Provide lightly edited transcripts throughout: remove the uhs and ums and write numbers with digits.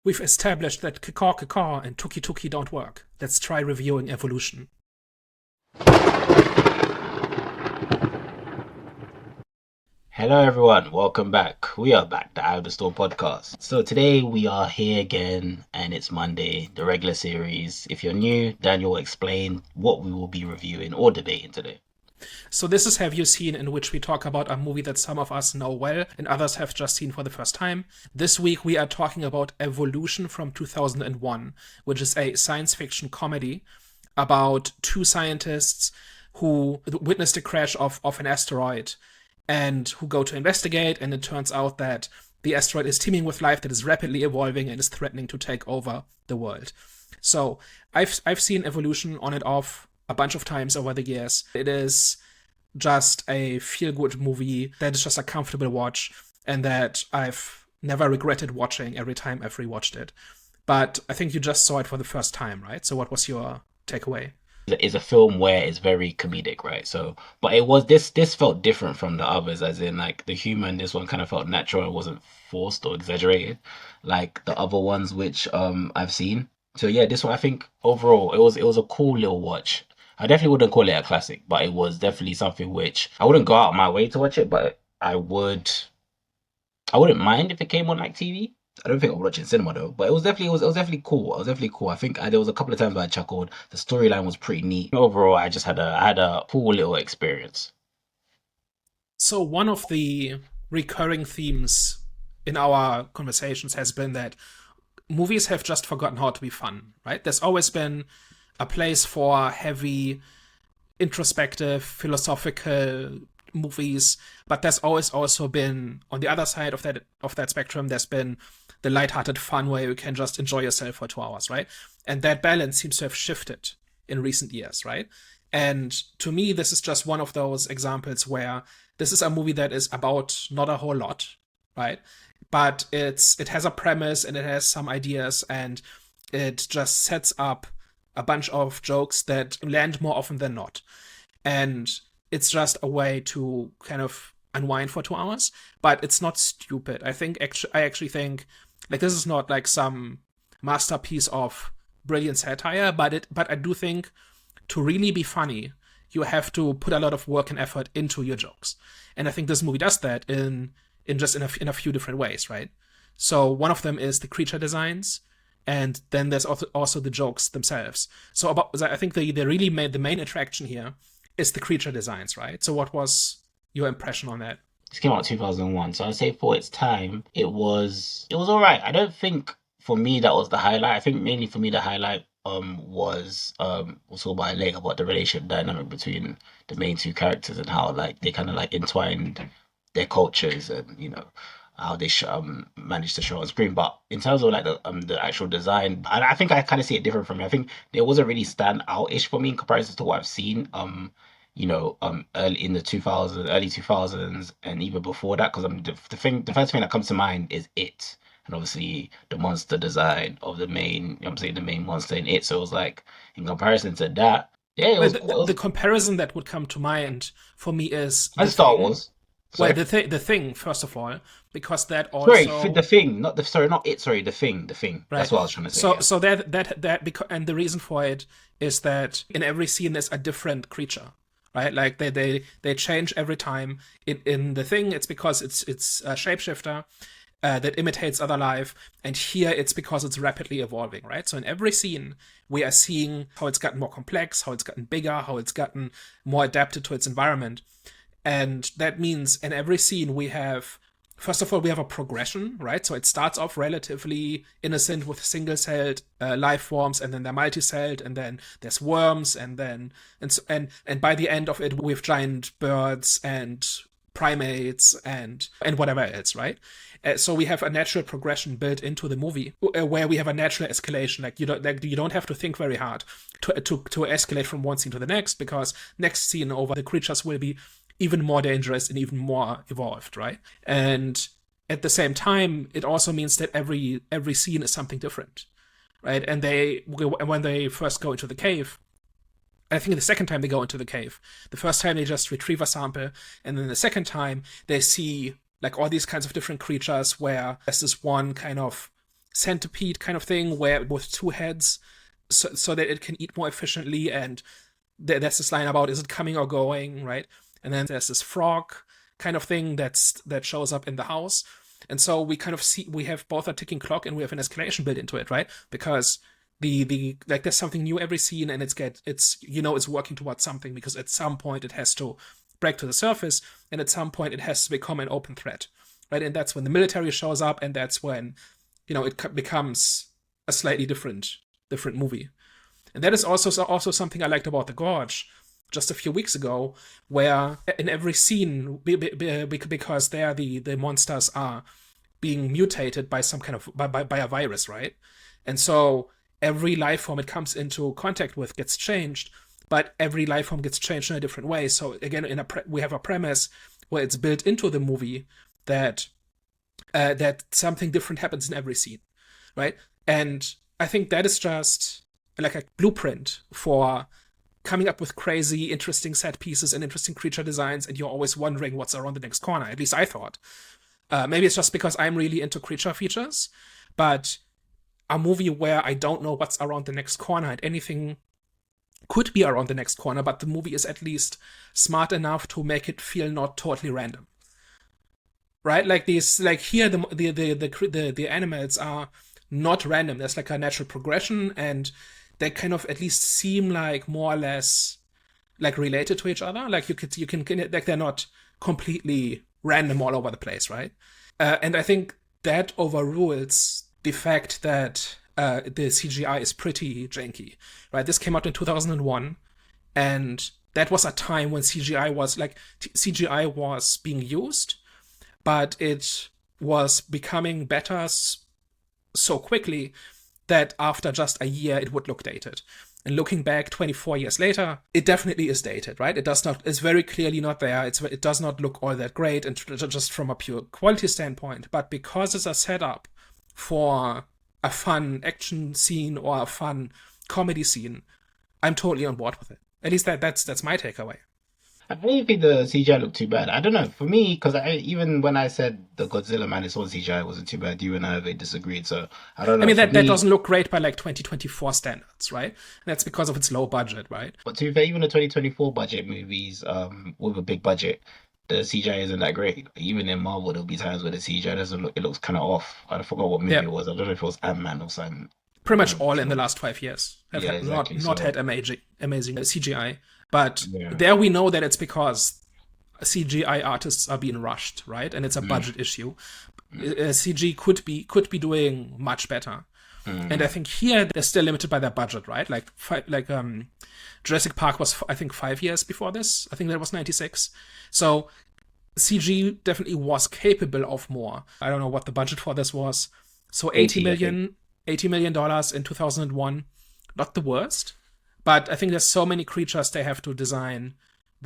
We've established that caw and tuki don't work. Let's try reviewing evolution. Hello everyone, welcome back. We are back, the Eye of the Storm podcast. So today we are here again and it's Monday, the regular series. If you're new, Daniel will explain what we will be reviewing or debating today. So this is Have You Seen, in which we talk about a movie that some of us know well and others have just seen for the first time. This week we are talking about Evolution from 2001, which is a science fiction comedy about two scientists who witnessed a crash of an asteroid and who go to investigate, and it turns out that the asteroid is teeming with life that is rapidly evolving and is threatening to take over the world. So I've seen Evolution on and off a bunch of times over the years. It is just a feel-good movie that is just a comfortable watch and that I've never regretted watching every time I've rewatched it. But I think you just saw it for the first time, right? So what was your takeaway? It's a film where it's very comedic, right? So, but it was this felt different from the others, as in like the humor in this one kind of felt natural and wasn't forced or exaggerated, like the other ones which I've seen. So yeah, this one I think overall it was a cool little watch. I definitely wouldn't call it a classic, but it was definitely something which I wouldn't go out of my way to watch it, but I wouldn't mind if it came on like TV. I don't think I would watch it in cinema though, but it was definitely cool. It was definitely cool. I think there was a couple of times where I chuckled. The storyline was pretty neat. Overall, I had a cool little experience. So one of the recurring themes in our conversations has been that movies have just forgotten how to be fun, right? There's always been a place for heavy, introspective, philosophical movies, but there's always also been on the other side of that spectrum. There's been the lighthearted fun where you can just enjoy yourself for 2 hours, right? And that balance seems to have shifted in recent years, right? And to me, this is just one of those examples where this is a movie that is about not a whole lot, right? But it has a premise and it has some ideas and it just sets up a bunch of jokes that land more often than not. And it's just a way to kind of unwind for 2 hours, but it's not stupid. I actually think like this is not like some masterpiece of brilliant satire, but I do think to really be funny, you have to put a lot of work and effort into your jokes. And I think this movie does that in a few different ways, right? So one of them is the creature designs, and then there's also the jokes themselves. I think they really made the main attraction here is the creature designs, right? So what was your impression on that? This came out 2001, so I'd say for its time, it was all right. I don't think for me that was the highlight. I think mainly for me the highlight was we'll talk about it later, but the relationship dynamic between the main two characters and how like they kind of like entwined their cultures and how they managed to show on screen. But in terms of like the actual design, I think I kind of see it different from me. I think it wasn't really stand out ish for me in comparison to what I've seen. Early in the 2000s, early 2000s, and even before that, because the first thing that comes to mind is it, and obviously the monster design of the main, I'm saying the main monster in it. So it was like in comparison to that, yeah, it Well, was. the comparison that would come to mind for me is And The Star Thing. Wars. Well, Sorry, the Thing, first of all, because that sorry, also the thing, not the sorry, not it. Sorry, the thing. That's right. what I was trying to say. So Yeah. so that because and the reason for it is that in every scene there's a different creature, right? Like they change every time. In the Thing, it's because it's a shapeshifter that imitates other life, and here it's because it's rapidly evolving, right? So in every scene we are seeing how it's gotten more complex, how it's gotten bigger, how it's gotten more adapted to its environment. And that means in every scene we have, first of all, we have a progression, right? So it starts off relatively innocent with single-celled life forms, and then they're multi-celled, and then there's worms, and by the end of it, we have giant birds and primates and whatever else, right? So we have a natural progression built into the movie, where we have a natural escalation. You don't have to think very hard to escalate from one scene to the next, because next scene over the creatures will be even more dangerous and even more evolved, right? And at the same time, it also means that every scene is something different, right? And when they first go into the cave, I think the second time they go into the cave, the first time they just retrieve a sample, and then the second time they see like all these kinds of different creatures, where there's this one kind of centipede kind of thing where with two heads, so that it can eat more efficiently. And there's this line about is it coming or going, right? And then there's this frog kind of thing that shows up in the house. And so we kind of see we have both a ticking clock and we have an escalation built into it, right? Because the like there's something new every scene, and it's working towards something, because at some point it has to break to the surface, and at some point it has to become an open threat, right? And that's when the military shows up, and that's when it becomes a slightly different movie. And that is also something I liked about The Gorge just a few weeks ago, where in every scene, because there the monsters are being mutated by some kind of by a virus, right? And so every life form it comes into contact with gets changed, but every life form gets changed in a different way. So again, we have a premise where it's built into the movie that something different happens in every scene, right? And I think that is just like a blueprint for coming up with crazy, interesting set pieces and interesting creature designs, and you're always wondering what's around the next corner. At least I thought. Maybe it's just because I'm really into creature features, but a movie where I don't know what's around the next corner, and anything could be around the next corner, but the movie is at least smart enough to make it feel not totally random. Right? Like these, like here, the animals are not random. There's like a natural progression, and they kind of at least seem like more or less like related to each other. Like you can like they're not completely random all over the place, right? And I think that overrules the fact that the CGI is pretty janky, right? This came out in 2001, and that was a time when CGI was being used, but it was becoming better so quickly that after just a year it would look dated. And looking back 24 years later, it definitely is dated, right? It's very clearly not there. It does not look all that great, and just from a pure quality standpoint. But because it's a setup for a fun action scene or a fun comedy scene, I'm totally on board with it. At least that's my takeaway. I don't even think the CGI looked too bad. I don't know. For me, because even when I said the Godzilla minus one CGI wasn't too bad, you and I have disagreed. So I don't I know. mean, For that me, doesn't look great by like 2024 standards, right? And that's because of its low budget, right? but to be fair, even the 2024 budget movies, with a big budget, the CGI isn't that great. Even in Marvel, there'll be times where the CGI doesn't look. It looks kind of off. I forgot what movie Yeah, it was. I don't know if it was Ant-Man or something. pretty I much don't know all which in the one. last 5 years have Yeah, not exactly. not had So amazing CGI. But yeah. there we know that it's because CGI artists are being rushed, right? And it's a Mm, budget issue. mm, CG could be doing much better. And I mm. think here they're still limited by their budget, right? Jurassic Park was I think 5 years before this. I think that was 96. So CG definitely was capable of more. I don't know what the budget for this was. So 80, I think. $80 million in 2001. Not the worst. But I think there's so many creatures they have to design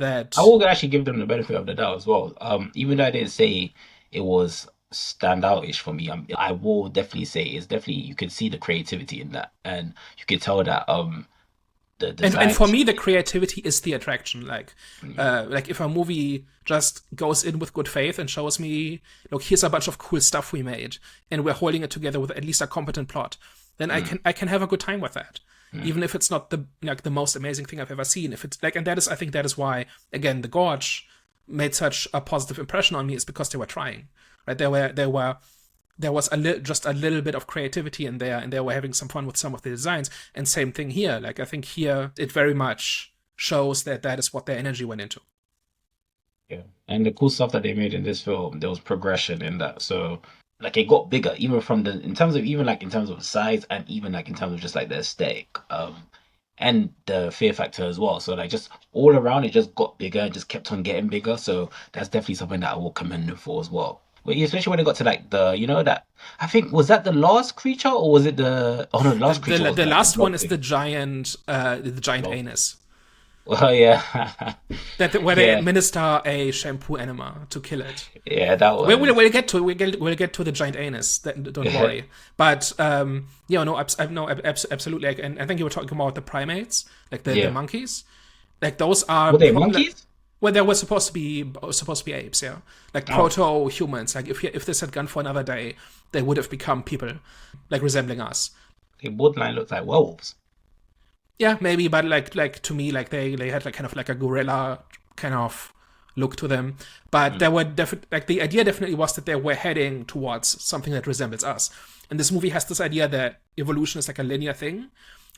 I that. will actually give them the benefit of the doubt as well. Even though I didn't say it was standout-ish for me, I will definitely say it's definitely you can see the creativity in that, and you can tell that the And for designs. me, the creativity is the attraction. Mm, Like if a movie just goes in with good faith and shows me, look, here's a bunch of cool stuff we made, and we're holding it together with at least a competent plot, then mm, I can have a good time with that, mm, even if it's not the most amazing thing I've ever seen. If it's like, and that is, I think that is why again the Gorge made such a positive impression on me, is because they were trying, right? There was just a little bit of creativity in there, and they were having some fun with some of the designs. And same thing here. Like I think here it very much shows that that is what their energy went into. yeah. And the cool stuff that they made in this film, there was progression in that. So like it got bigger, even from the in terms of even like in terms of size and even like in terms of just like the aesthetic. And the fear factor as well. So like just all around it just got bigger and just kept on getting bigger. So that's definitely something that I will commend them for as well. But yeah, especially when it got to like the that I think was that the last creature or was it the oh no the The last creature was the like the last one blob is thing. the giant Blob. anus. Oh yeah. That where they Yeah. administer a shampoo enema to kill it. Yeah, that We'll was get to we'll get to the giant anus. Don't worry. But no, absolutely. And I think you were talking about the primates, like the yeah. monkeys. Like those are Were they monkeys? Well, there were supposed to be apes, yeah, like Oh, proto humans. Like if this had gone for another day, they would have become people, like resembling us. they borderline look like werewolves. Yeah, maybe, but like to me, like they had like kind of like a gorilla kind of look to them. But Mm. there were definitely like the idea definitely was that they were heading towards something that resembles us. And this movie has this idea that evolution is like a linear thing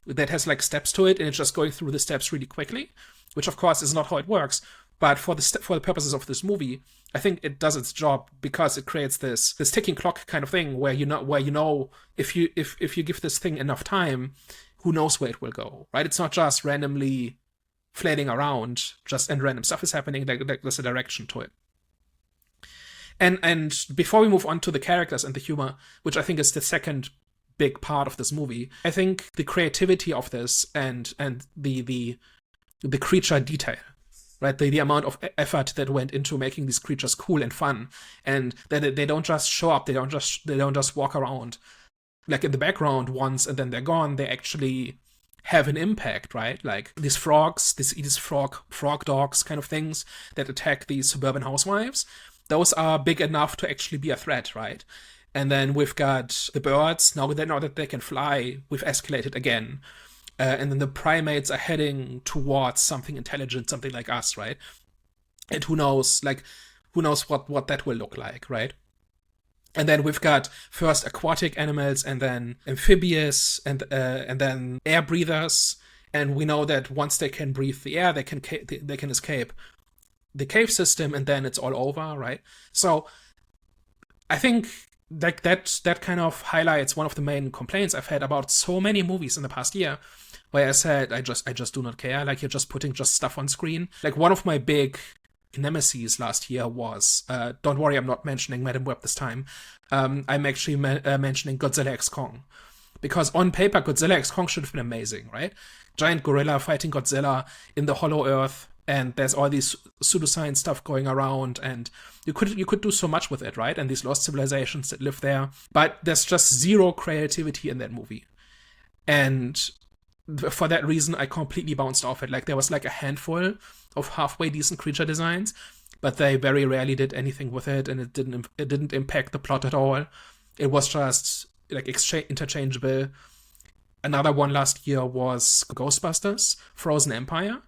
that has like steps to it, and it's just going through the steps really quickly, which of course is not how it works. But for the purposes of this movie, I think it does its job because it creates this ticking clock kind of thing where you know if you give this thing enough time, who knows where it will go, right? It's not just randomly flailing around, just and random stuff is happening. Like there's a direction to it. And before we move on to the characters and the humor, which I think is the second big part of this movie, I think the creativity of this and the creature detail, right? The amount of effort that went into making these creatures cool and fun, and that they don't just show up, they don't just walk around like in the background once and then they're gone. They actually have an impact, right? Like these frogs, these frog dogs kind of things that attack these suburban housewives. Those are big enough to actually be a threat, right? And then we've got the birds. Now that they can fly, we've escalated again. And then the primates are heading towards something intelligent, something like us, right? And who knows what that will look like, right? And then we've got first aquatic animals, and then amphibious, and then air breathers. And we know that once they can breathe the air, they can escape the cave system, and then it's all over, right? So I think like that kind of highlights one of the main complaints I've had about so many movies in the past year, where I said I just do not care. Like you're just putting just stuff on screen. Like one of my big nemesis last year was don't worry, I'm not mentioning Madam Web this time. I'm actually mentioning Godzilla X Kong, because on paper Godzilla X Kong should have been amazing, right? Giant gorilla fighting Godzilla in the Hollow Earth, and there's all these pseudoscience stuff going around, and you could do so much with it, right? And these lost civilizations that live there, but there's just zero creativity in that movie, and for that reason, I completely bounced off it. Like there was like a handful of halfway decent creature designs, but they very rarely did anything with it, and it didn't impact the plot at all. It was just like interchangeable. Another one last year was Ghostbusters: Frozen Empire,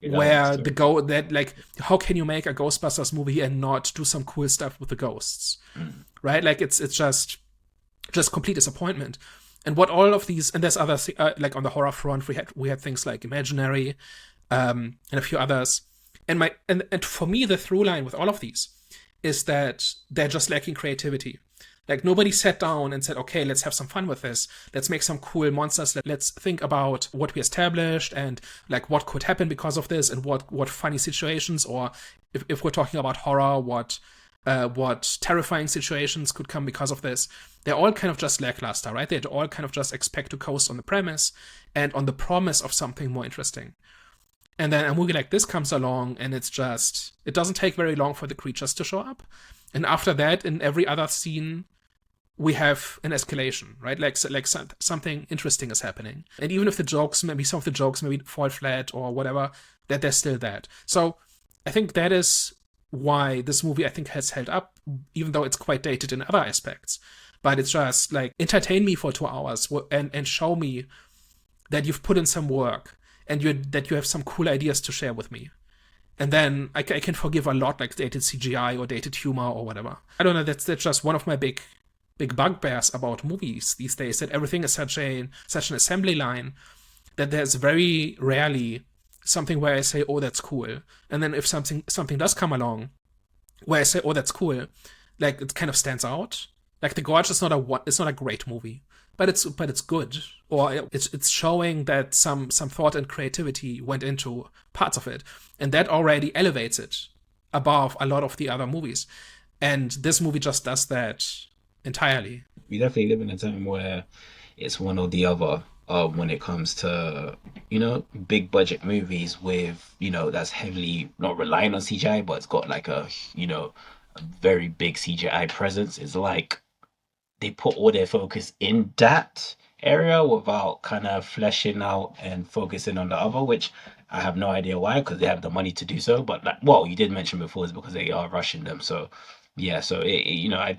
Yeah, that one's where the terrible. go that like how can you make a Ghostbusters movie and not do some cool stuff with the ghosts, Mm. right? Like it's just complete disappointment. And what all of these, and there's other like on the horror front, we had things like Imaginary, and a few others. And for me, the through line with all of these is that they're just lacking creativity. Like nobody sat down and said, okay, let's have some fun with this. Let's make some cool monsters. Let's think about what we established and like what could happen because of this, and what funny situations, or if we're talking about horror, what terrifying situations could come because of this. They're all kind of just lackluster, right? They all kind of just expect to coast on the premise and on the promise of something more interesting. And then a movie like this comes along, and it doesn't take very long for the creatures to show up. And after that, in every other scene, we have an escalation, right? Something interesting is happening. And even if some of the jokes maybe fall flat or whatever, that they're still that. So I think that is why this movie, I think, has held up, even though it's quite dated in other aspects. But it's just like entertain me for 2 hours and show me that you've put in some work, and that you have some cool ideas to share with me. And then I can forgive a lot like dated CGI or dated humor or whatever. I don't know. That's just one of my big bugbears about movies these days. That everything is such an assembly line that there's very rarely something where I say, oh, that's cool. And then if something does come along where I say, oh, that's cool, like it kind of stands out. Like The Gorge is it's not a great movie, but it's good, or it's showing that some thought and creativity went into parts of it, and that already elevates it above a lot of the other movies. And this movie just does that entirely. We definitely live in a time where it's one or the other when it comes to, big budget movies with, that's heavily not relying on CGI, but it's got like a very big CGI presence. It's like they put all their focus in that area without kind of fleshing out and focusing on the other, which I have no idea why, because they have the money to do so. But like, well, you did mention before is because they are rushing them. So yeah, so I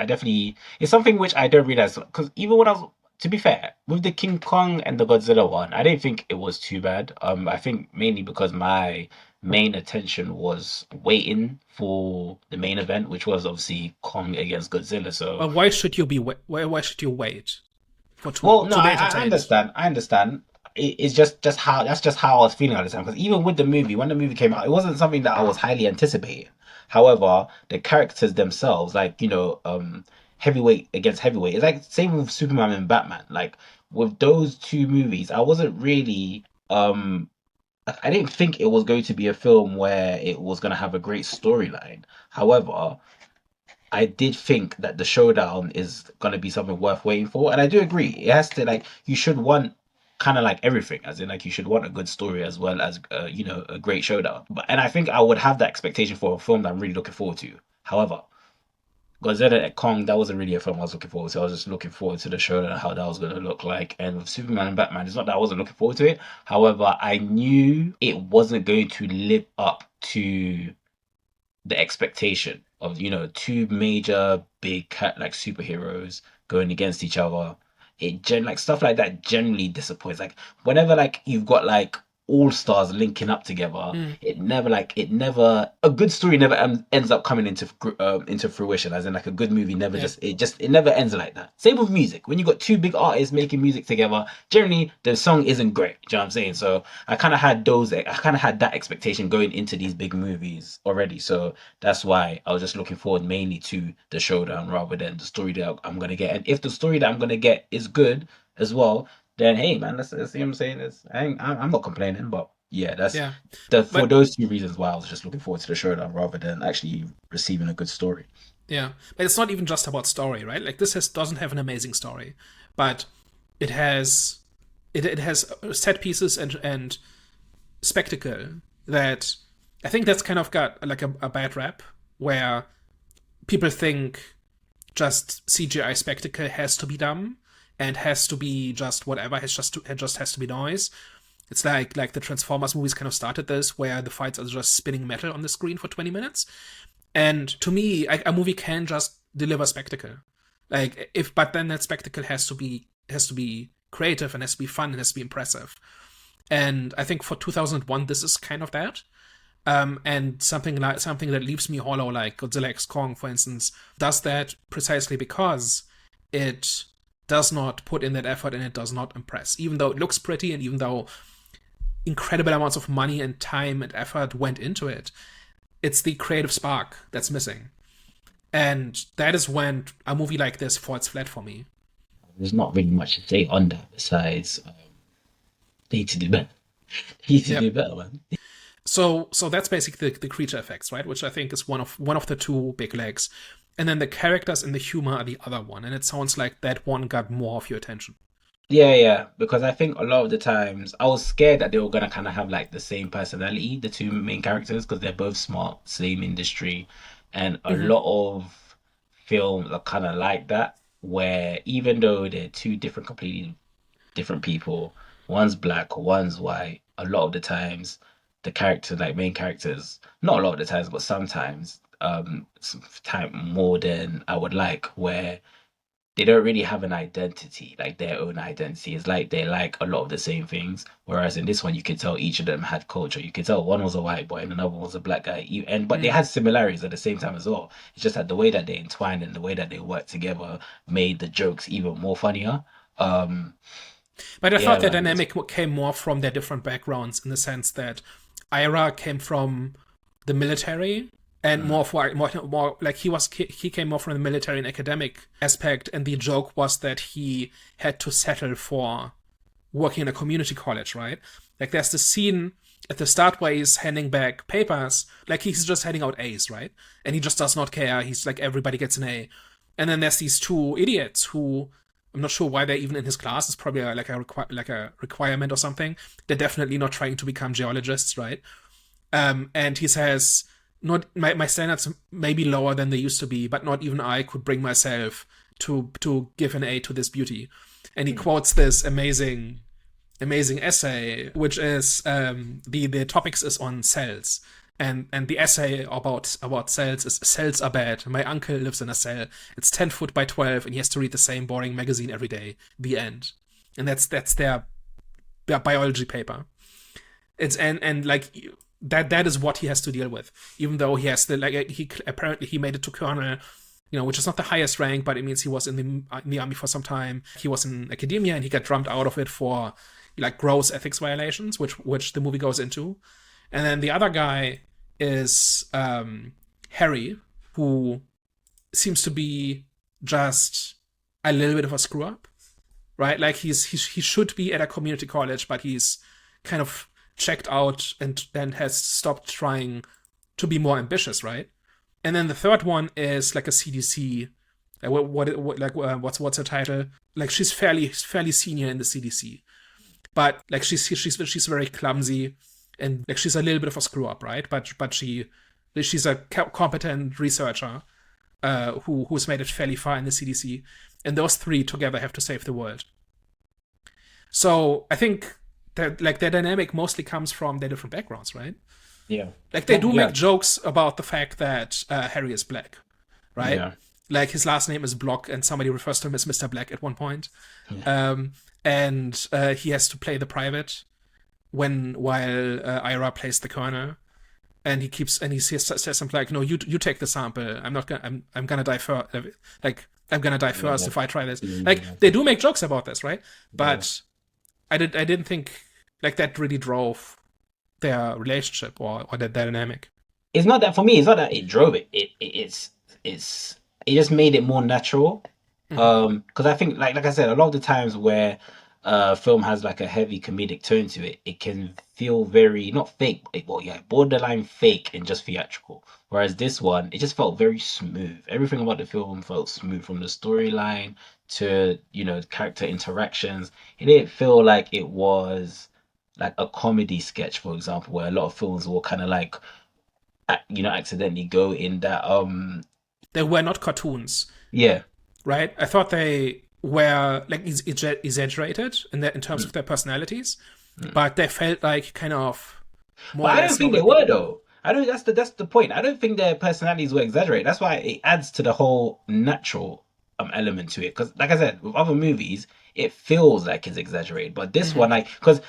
definitely, it's something which I don't realize, because even when I was, to be fair, with the King Kong and the Godzilla one, I didn't think it was too bad. I think mainly because my main attention was waiting for the main event, which was obviously Kong against Godzilla. So Well, why should you be why should you wait for well, no, to be I entertained? understand. I understand. It's just how that's just how I was feeling at the time. Because even with the movie, when the movie came out, it wasn't something that I was highly anticipating. However, the characters themselves, like heavyweight against heavyweight, it's like same with Superman and Batman. Like with those two movies, I wasn't really I didn't think it was going to be a film where it was going to have a great storyline. However, I did think that the showdown is gonna be something worth waiting for, and I do agree. It has to like you should want kind of like everything, as in like you should want a good story as well as a great showdown. But and I think I would have that expectation for a film that I'm really looking forward to. However, Godzilla and Kong, that wasn't really a film I was looking forward to. I was just looking forward to the showdown and how that was gonna look like. And with Superman and Batman, it's not that I wasn't looking forward to it. However, I knew it wasn't going to live up to the expectation of two major big cat like superheroes going against each other. Like stuff like that generally disappoints. Like whenever like you've got like all stars linking up together, Mm, it never a good story never ends up coming into fruition. As in like a good movie never yeah, it never ends like that. Same with music. When you got two big artists making music together, generally the song isn't great. Do you know what I'm saying? So I kind of had that expectation going into these big movies already. So that's why I was just looking forward mainly to the showdown rather than the story that I'm gonna get. And if the story that I'm gonna get is good as well, then hey man, let's see what I'm saying. I'm not complaining, but yeah, that's yeah. the for But those two reasons why I was just looking forward to the showdown rather than actually receiving a good story. yeah, but it's not even just about story, right? Like doesn't have an amazing story, but it has it has set pieces and spectacle that I think that's kind of got like a bad rap where people think just CGI spectacle has to be dumb and has to be just whatever, it just has to be noise. It's like the Transformers movies kind of started this, where the fights are just spinning metal on the screen for 20 minutes. And to me, a movie can just deliver spectacle. But then that spectacle has to be creative and has to be fun and has to be impressive. And I think for 2001, this is kind of that. And something that leaves me hollow, like Godzilla X Kong, for instance, does that precisely because it does not put in that effort and it does not impress. Even though it looks pretty and even though incredible amounts of money and time and effort went into it, it's the creative spark that's missing. And that is when a movie like this falls flat for me. There's not really much to say on that besides they need to do better. They need to do Yep. better, man. So that's basically the creature effects, right? Which I think is one of the two big legs. And then the characters and the humor are the other one. And it sounds like that one got more of your attention. Yeah, yeah, because I think a lot of the times I was scared that they were gonna kind of have like the same personality, the two main characters, because they're both smart, same industry, and a Mm-hmm. lot of films are kind of like that, where even though they're two different, completely different people, one's black, one's white, a lot of the times the characters, like main characters, not a lot of the times, but sometimes, time more than I would like, where they don't really have an identity, like their own identity. It's like they like a lot of the same things. Whereas in this one, you could tell each of them had culture. You could tell one was a white boy and another was a black guy. But they Mm. had similarities at the same time as well. It's just that the way that they entwined and the way that they worked together made the jokes even more funnier. Um, But I yeah, thought the man. dynamic came more from their different backgrounds in the sense that Ira came from the military and Mm, more like he came more from the military and academic aspect, and the joke was that he had to settle for working in a community college, right? Like there's the scene at the start where he's handing back papers, like he's just handing out A's, right? And he just does not care. He's like everybody gets an A. And then there's these two idiots who I'm not sure why they're even in his class. It's probably like a requirement or something. They're definitely not trying to become geologists, right? And he says, "Not my standards may be lower than they used to be, but not even I could bring myself to give an A to this beauty." And he mm, quotes this amazing amazing essay, which is the topics is on cells. And the essay about cells is cells are bad. My uncle lives in a cell. It's 10 foot by 12, and he has to read the same boring magazine every day. The end. And that's their biology paper. It's and like that is what he has to deal with. Even though he has he apparently he made it to colonel, which is not the highest rank, but it means he was in the army for some time. He was in academia, and he got drummed out of it for like gross ethics violations, which the movie goes into. And then the other guy is Harry, who seems to be just a little bit of a screw up, right? Like he should be at a community college, but he's kind of checked out and has stopped trying to be more ambitious, right? And then the third one is like a CDC. What's her title? Like she's fairly senior in the CDC, but like she's very clumsy, and like she's a little bit of a screw up, right? But she's a competent researcher who's made it fairly far in the CDC, and those three together have to save the world. So I think that like their dynamic mostly comes from their different backgrounds, right? Yeah. Like they do make jokes about the fact that Harry is black, right? Yeah. Like his last name is Block, and somebody refers to him as Mr. Black at one point. Yeah. And he has to play the private while Ira plays the colonel, and he says something like, "No, you take the sample. I'm gonna die first. Like I'm gonna die first if I try this." Like they do make jokes about this, right? But I didn't think like that really drove their relationship or their dynamic. It's not that for me. It's not that it drove it. It just made it more natural. Because I think like I said, a lot of the times where film has like a heavy comedic tone to it, it can feel very not fake, borderline fake and just theatrical. Whereas this one, it just felt very smooth. Everything about the film felt smooth, from the storyline to character interactions. It didn't feel like it was like a comedy sketch, for example, where a lot of films will kind of like accidentally go in that they were not cartoons. Yeah. Right? I thought they were like exaggerated in terms of their personalities, but they felt like kind of more. But I don't think they were though. I don't. That's the point. I don't think their personalities were exaggerated. That's why it adds to the whole natural element to it. Because like I said, with other movies, it feels like it's exaggerated. But this one, like, because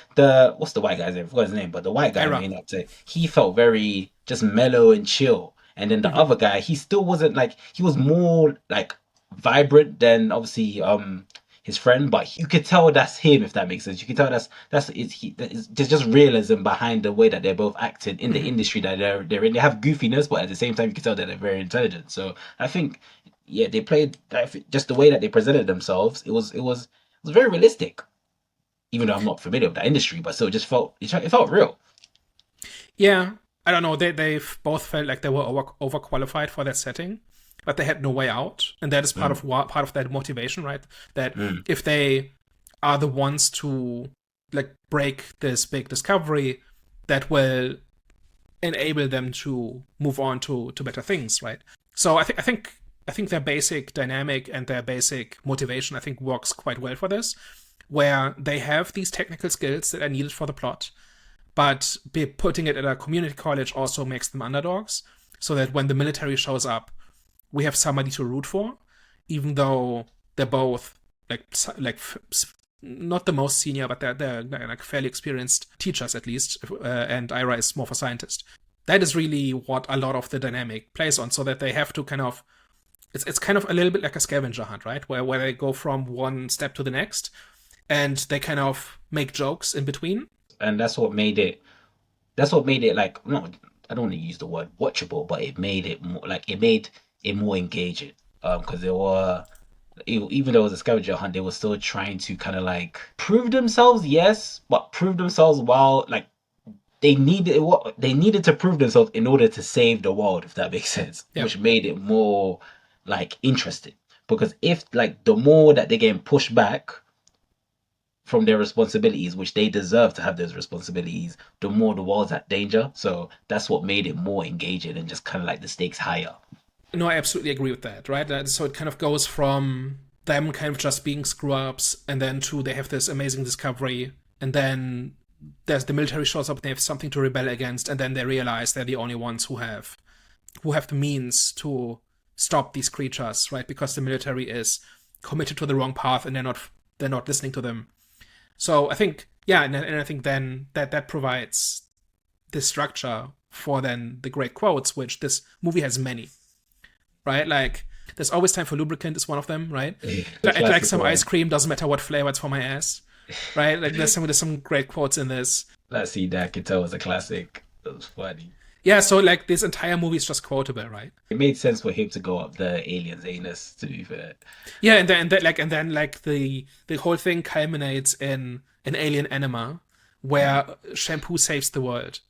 what's the white guy's name? I forgot his name. But the white guy main actor, he felt very just mellow and chill. And then the other guy, he still wasn't like, he was more like vibrant than obviously his friend, but you could tell that's him, if that makes sense. You can tell there's just realism behind the way that they're both acting in the industry that they're in. They have goofiness, but at the same time you can tell that they're very intelligent. So I think they played just the way that they presented themselves. It was very realistic, even though I'm not familiar with that industry, but still it felt real. Yeah, I don't know. They both felt like they were overqualified for that setting, but they had no way out, and that is part of that motivation, right? That if they are the ones to like break this big discovery, that will enable them to move on to better things, right? So I think their basic dynamic and their basic motivation, I think, works quite well for this, where they have these technical skills that are needed for the plot, but putting it at a community college also makes them underdogs, so that when the military shows up, we have somebody to root for, even though they're both like not the most senior, but they're like fairly experienced teachers at least, and Ira is more of a scientist. That is really what a lot of the dynamic plays on, so that they have to kind of, it's kind of a little bit like a scavenger hunt, right? Where they go from one step to the next, and they kind of make jokes in between. And that's what made it like, not, I don't want to use the word watchable, but it made it more like, it made it more engaging, because there were, even though it was a scavenger hunt, they were still trying to kind of like prove themselves, yes, but prove themselves while like they needed to prove themselves in order to save the world, if that makes sense. Yep. Which made it more like interesting, because if like the more that they're getting pushed back from their responsibilities, which they deserve to have those responsibilities, the more the world's at danger. So that's what made it more engaging and just kind of like the stakes higher. No, I absolutely agree with that, right? So it kind of goes from them kind of just being screw-ups, and then to they have this amazing discovery, and then there's the military shows up and they have something to rebel against, and then they realize they're the only ones who have the means to stop these creatures, right? Because the military is committed to the wrong path and they're not listening to them. So I think, yeah, and I think then that provides the structure for then the great quotes, which this movie has many, right? Like, there's always time for lubricant is one of them, right? I'd like some ice cream, doesn't matter what flavor, it's for my ass, right? Like, there's some great quotes in this. That scene that I could tell was a classic. That was funny. Yeah, so like this entire movie is just quotable, right? It made sense for him to go up the alien's anus, to be fair. Yeah, and then the whole thing culminates in an alien enema where shampoo saves the world.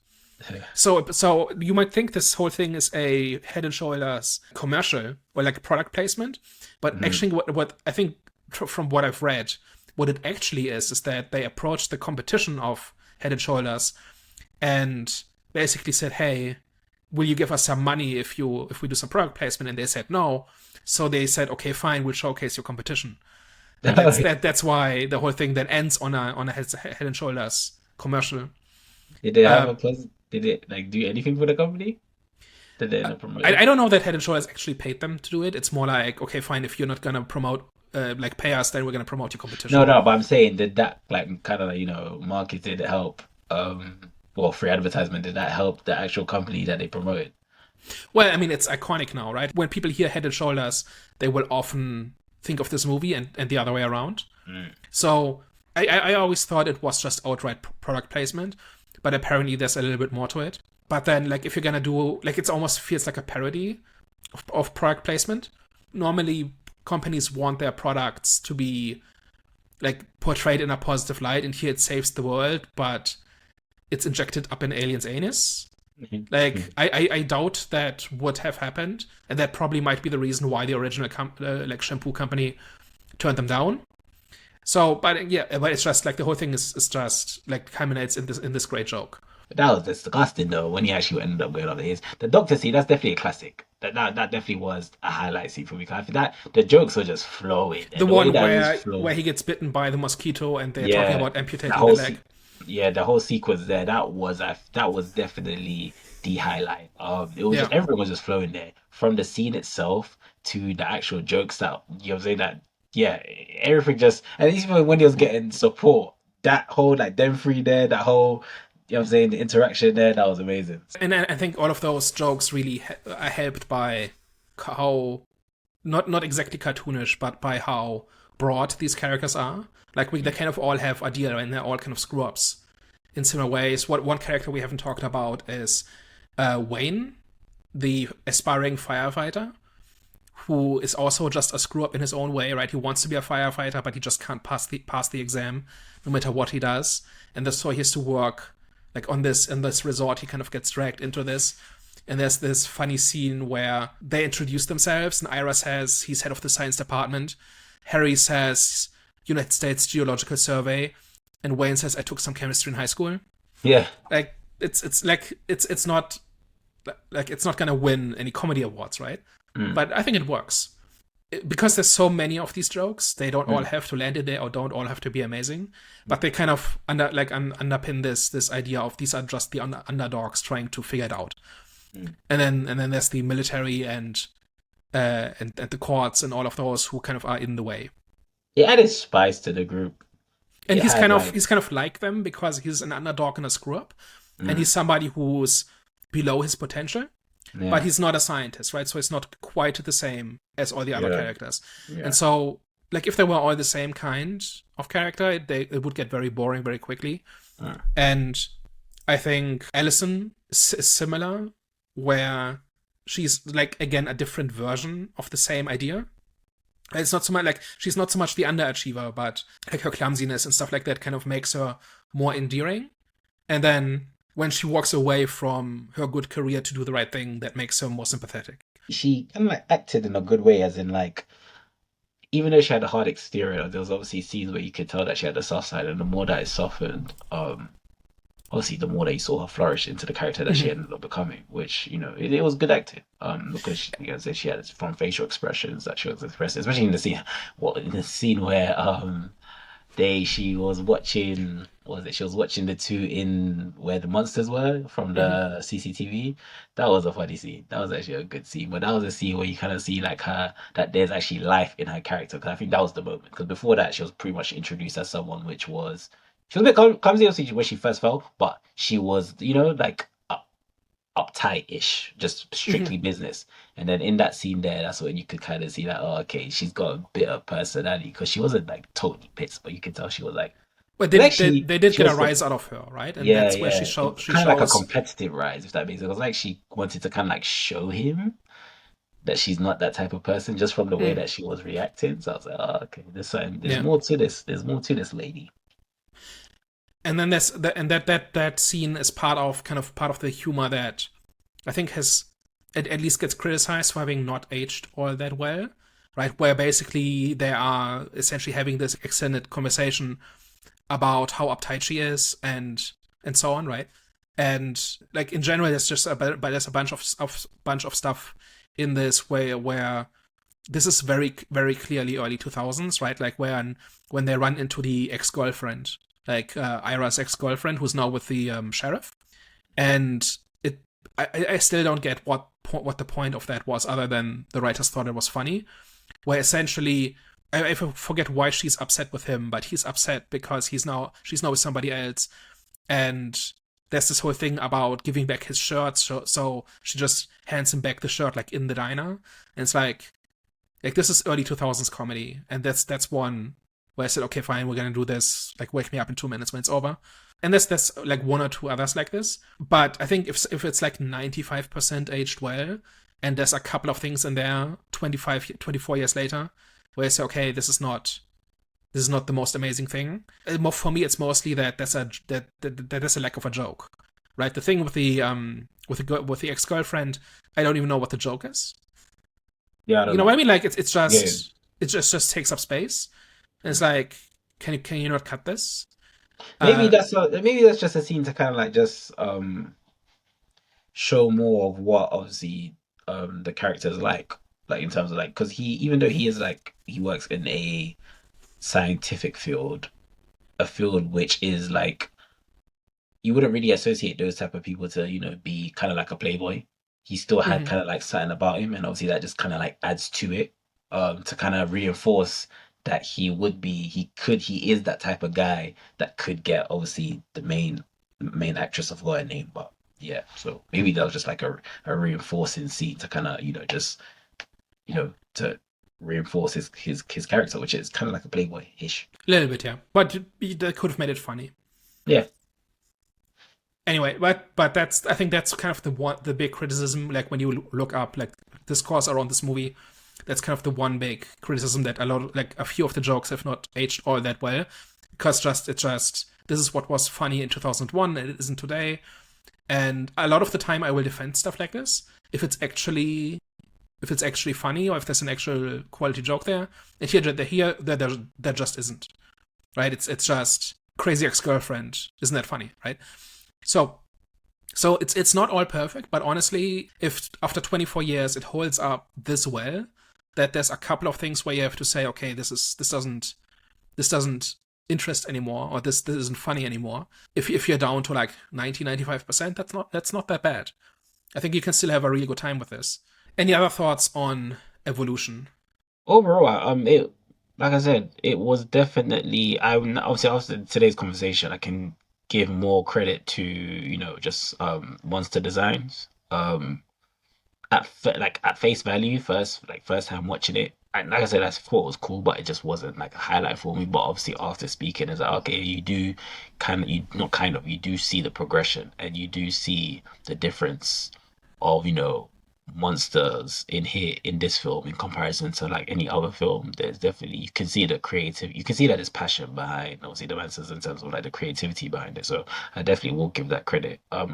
So you might think this whole thing is a Head and Shoulders commercial or like product placement, but actually, what I think from what I've read, what it actually is that they approached the competition of Head and Shoulders and basically said, "Hey, will you give us some money if we do some product placement?" And they said no. So they said, "Okay, fine, we'll showcase your competition." And that's why the whole thing then ends on a Head and Shoulders commercial. Did they have a did it like do anything for the company? Did they end up promoting? I don't know that Head and Shoulders actually paid them to do it. It's more like, okay, fine, if you're not gonna promote, like pay us, then we're gonna promote your competition. No, but I'm saying did that like kind of like, marketed help well, free advertisement, did that help the actual company that they promoted? Well, I mean, it's iconic now, right? When people hear Head and Shoulders, they will often think of this movie and the other way around. So I always thought it was just outright product placement, but apparently there's a little bit more to it. But then, like, if you're gonna do, like, it almost feels like a parody of product placement. Normally, companies want their products to be, like, portrayed in a positive light, and here it saves the world, but it's injected up in aliens' anus. Like, I doubt that would have happened, and that probably might be the reason why the original like shampoo company turned them down. So, but yeah, but it's just like the whole thing is just like culminates in this great joke. But that was disgusting though when he actually ended up going up the his. The doctor scene, that's definitely a classic. That definitely was a highlight scene for me. I think that the jokes were just flowing. The way one that it where was flowing. where he gets bitten by the mosquito and they're talking Yeah, about the amputating the whole leg. yeah, the whole sequence there, that was definitely the highlight. It was Yeah. just everyone was just flowing there from the scene itself to the actual jokes that I'm saying that yeah, everything just and even when he was getting support, that whole like them three there, that whole I'm saying the interaction there, that was amazing. And I think all of those jokes really are helped by how not exactly cartoonish, but by how broad these characters are. Like they kind of all have idea and they're all kind of screw ups in similar ways. What one character we haven't talked about is Wayne, the aspiring firefighter, who is also just a screw up in his own way. Right, he wants to be a firefighter, but he just can't pass the exam, no matter what he does. And so he has to work like in this resort. He kind of gets dragged into this. And there's this funny scene where they introduce themselves, and Ira says he's head of the science department. Harry says United States Geological Survey, and Wayne says I took some chemistry in high school. Yeah. Like it's like it's not like it's not gonna win any comedy awards, right? But I think it works because there's so many of these jokes. They don't all have to land in there or don't all have to be amazing, but they kind of underpin this idea of these are just the underdogs trying to figure it out. And then there's the military and the courts and all of those who kind of are in the way. It added spice to the group. And It he's had kind of like he's kind of like them because he's an underdog and a screw up, and mm, he's somebody who's below his potential, but yeah, he's not a scientist, right? So it's not quite the same as all the other yeah, characters. yeah. And so, like, if they were all the same kind of character, it would get very boring very quickly. Mm, And I think Allison is similar, where she's like again a different version of the same idea. It's not so much like she's not so much the underachiever, but like her clumsiness and stuff like that kind of makes her more endearing. And then when she walks away from her good career to do the right thing, that makes her more sympathetic. She kind of like acted in a good way, as in like even though she had a hard exterior, there was obviously scenes where you could tell that she had a soft side, and the more that it softened, obviously the more that you saw her flourish into the character that she Mhm. ended up becoming, which it was good acting. Because like I said, she had from facial expressions that she was expressing, especially in the scene, well, in the scene where day she was watching, what was it? She was watching the two in where the monsters were from Hmm. the CCTV. That was a funny scene. That was actually a good scene. But that was a scene where you kind of see like her that there's actually life in her character. Because I think that was the moment. Because before that, she was pretty much introduced as someone which was she was a bit clumsy obviously when she first fell, but she was like uptight-ish, just Hmm. strictly business. And then in that scene there, that's when you could kind of see that, oh, okay, she's got a bit of personality because she wasn't like totally pissed, but you could tell she was like, But it was like they did she get a was, rise out of her, right? And yeah, that's where yeah, she kind of like a shows. competitive rise, if that makes sense. It was like she wanted to kind of like show him that she's not that type of person just from the way Mm, that she was reacting. So I was like, oh, okay, there's something, there's yeah. more to this. There's more to this lady. And then that scene is part of the humor that I think has at least gets criticized for having not aged all that well, right? Where basically they are essentially having this extended conversation about how uptight she is and so on, right? And like in general, there's just but there's a bunch of stuff in this where this is very clearly early 2000s, right? Like when they run into the ex girlfriend, like Ira's ex girlfriend, who's now with the sheriff, and it I still don't get what the point of that was, other than the writers thought it was funny, where essentially I forget why she's upset with him, but he's upset because she's now with somebody else, and there's this whole thing about giving back his shirt, so she just hands him back the shirt like in the diner, and it's like this is early 2000s comedy, and that's one where I said, okay, fine, we're gonna do this. Like, wake me up in 2 minutes when it's over. And there's like one or two others like this. But I think if it's like 95% aged well, and there's a couple of things in there 24 years later, where I say, okay, this is not the most amazing thing. For me, it's mostly that there's a lack of a joke, right? The thing with the ex girlfriend, I don't even know what the joke is. Yeah, I don't You know what know. I mean? Like Yeah, it just takes up space. And it's like, can you not cut this? Uh, maybe that's just a scene to kind of like just show more of what obviously the character is like in terms of like because he even though he is like he works in a scientific field, a field which is like you wouldn't really associate those type of people to be kind of like a playboy. He still had mhm. kind of like something about him, and obviously that just kind of like adds to it, to kind of reinforce that he is that type of guy that could get obviously the main actress of what her name, but yeah, so maybe that was just like a reinforcing scene to kind of just to reinforce his character, which is kind of like a playboy ish. A little bit, yeah. But they could have made it funny. Yeah, Anyway, but that's I think that's kind of the big criticism. Like when you look up like discourse around this movie, that's kind of the one big criticism, that like a few of the jokes have not aged all that well, because just this is what was funny in 2001 and it isn't today. And a lot of the time, I will defend stuff like this if it's actually funny, or if there's an actual quality joke there. And here there just isn't. Right? It's just crazy ex girlfriend. Isn't that funny? Right? So it's not all perfect, but honestly, if after 24 years it holds up this well, that there's a couple of things where you have to say, okay, this doesn't interest anymore, or this isn't funny anymore. If you're down to like 90-95%, that's not that bad. I think you can still have a really good time with this. Any other thoughts on evolution? overall, it like I said, it was definitely. I obviously after today's conversation, I can give more credit to just monster designs. Like at face value, first time watching it, and like I said, I thought it was cool, but it just wasn't like a highlight for me. But obviously, after speaking, it's like okay, you do you not kind of you do see the progression, and you do see the difference of monsters in here in this film in comparison to like any other film. There's definitely you can see the creative, you can see that there's passion behind obviously the monsters in terms of like the creativity behind it. So I definitely will give that credit. Like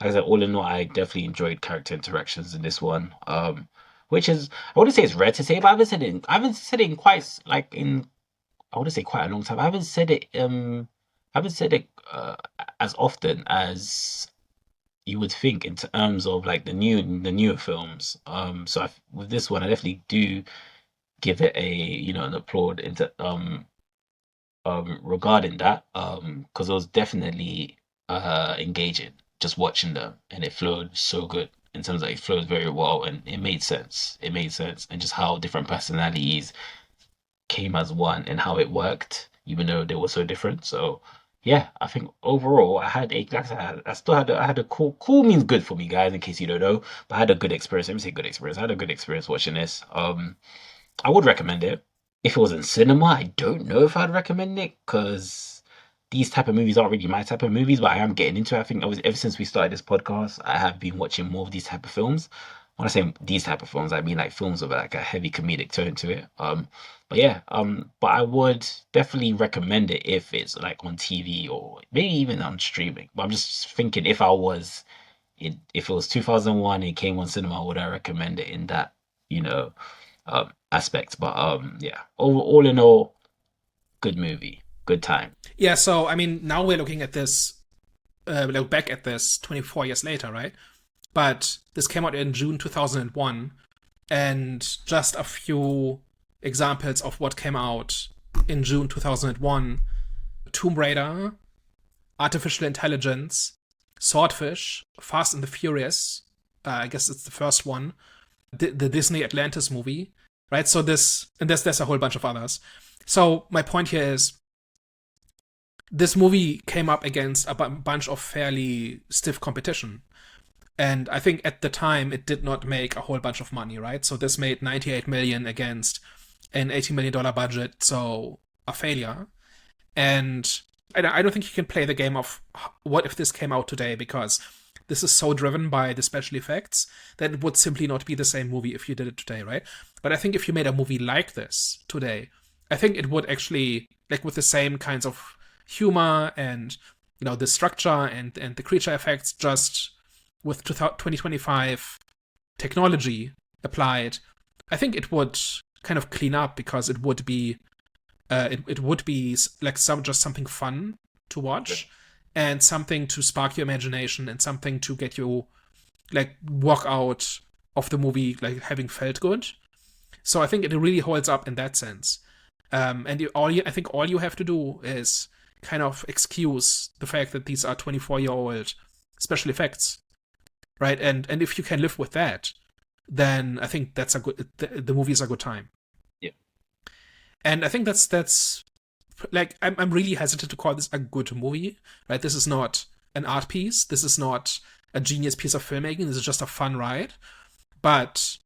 I said, all in all, I definitely enjoyed character interactions in this one. Which is I wouldn't say it's rare to say, but I haven't said it in I wouldn't say quite a long time. I haven't said it as often as you would think in terms of like the newer films. So with this one, I definitely do give it a an applaud into regarding that, because it was definitely engaging just watching them, and it flowed so good in terms of it flowed very well, and it made sense. It made sense, and just how different personalities came as one and how it worked, even though they were so different. So yeah, I think overall I had a like I said, I still had I had a cool means good for me guys in case you don't know, but I had a good experience. Let me say good experience. I had a good experience watching this. I would recommend it. If it was in cinema, I don't know if I'd recommend it because these type of movies aren't really my type of movies, but I am getting into it. I think ever since we started this podcast, I have been watching more of these type of films. When I say these type of films, I mean like films with like a heavy comedic tone to it. But yeah, but I would definitely recommend it if it's like on TV or maybe even on streaming. But I'm just thinking if it was 2001 and it came on cinema, would I recommend it in that, you know, aspect? But yeah, all in all, good movie, good time. Yeah, so I mean, now we're looking at this, look back at this 24 years later, right? But this came out in June 2001, and just a few examples of what came out in June 2001: Tomb Raider, Artificial Intelligence, Swordfish, Fast and the Furious. I guess it's the first one. The Disney Atlantis movie, right? So this, and there's a whole bunch of others. So my point here is, this movie came up against a bunch of fairly stiff competition. And I think at the time it did not make a whole bunch of money, right? So this made 98 million against an $80 million budget, so a failure. And I don't think you can play the game of what if this came out today, because this is so driven by the special effects that it would simply not be the same movie if you did it today, right? But I think if you made a movie like this today, I think it would actually, like with the same kinds of humor and, you know, the structure and the creature effects, just with 2025 technology applied, I think it would kind of clean up, because it would be it would be like just something fun to watch, and something to spark your imagination, and something to get you like walk out of the movie like having felt good. So I think it really holds up in that sense. I think all you have to do is kind of excuse the fact that these are 24-year-old special effects, right? And if you can live with that, then I think that's a good. The movie is a good time. Yeah. And I think that's like, I'm really hesitant to call this a good movie, right? This is not an art piece. This is not a genius piece of filmmaking. This is just a fun ride. But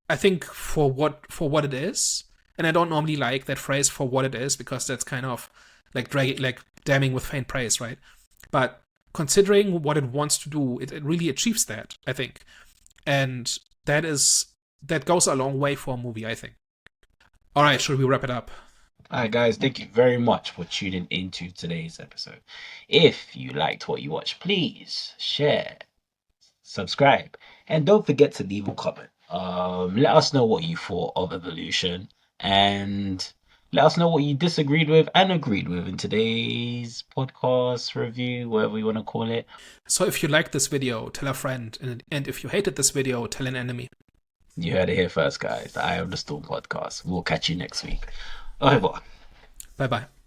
I think for what it is, and I don't normally like that phrase "for what it is" because that's kind of like damning with faint praise, right? But considering what it wants to do, it really achieves that, I think, and that goes a long way for a movie, I think. All right, should we wrap it up? All right, guys, thank you very much for tuning into today's episode. If you liked what you watched, please share, subscribe, and don't forget to leave a comment. Let us know what you thought of Evolution, and let us know what you disagreed with and agreed with in today's podcast review, whatever you want to call it. So if you liked this video, tell a friend, and if you hated this video, tell an enemy. You heard it here first, guys. The Eye of the Storm podcast. We'll catch you next week. Au revoir. Bye bye.